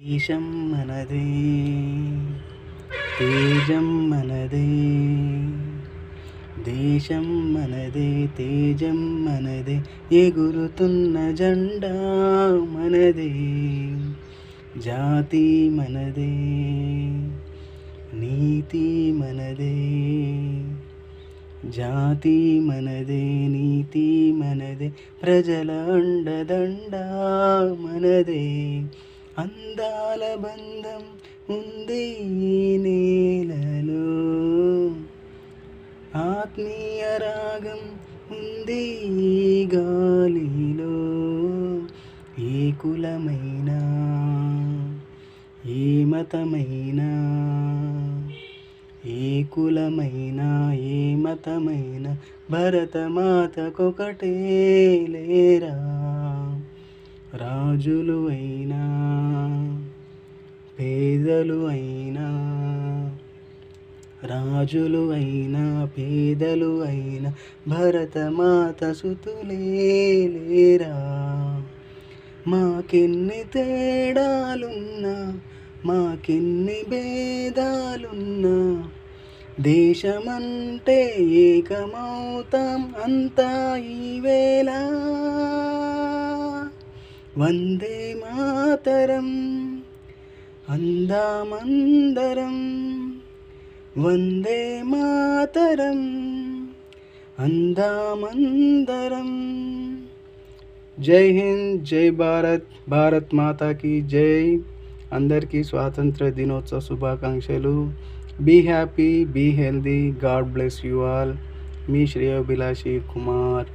దేశం మనదే, తేజం మనదే. దేశం మనదే, తేజం మనదే. ఎగురుతున్న జెండా మనదే. జాతి మనదే, నీతి మనదే. జాతి మనదే, నీతి మనదే. ప్రజల అండదండ మనదే. అందాల బంధం ఉంది ఈ నేలలో, ఆత్మీయ రాగం ఉంది ఈ గాలిలో. ఏ కులమైనా, ఏ మతమైనా, ఏ కులమైనా, ఏ మతమైనా భరతమాతకొకటే లేరా. రాజులు అయినా, పేదలు అయినా, రాజులు అయినా, పేదలు అయినా భరతమాత సుతులే లేరా. మాకెన్ని తేడాలున్నా, మాకెన్ని భేదాలున్నా, దేశమంటే ఏకమౌతాం అంతా ఈవేళ. వందే మాతరం అందామందరం, వందే మాతరం అందామందరం. జై హింద్, జై భారత్, భారత్ మాతాకి జై. అందరికీ స్వాతంత్ర దినోత్సవ శుభాకాంక్షలు. Be happy, be healthy, God bless you all. మీ శ్రేయోభిలాషి కుమార్.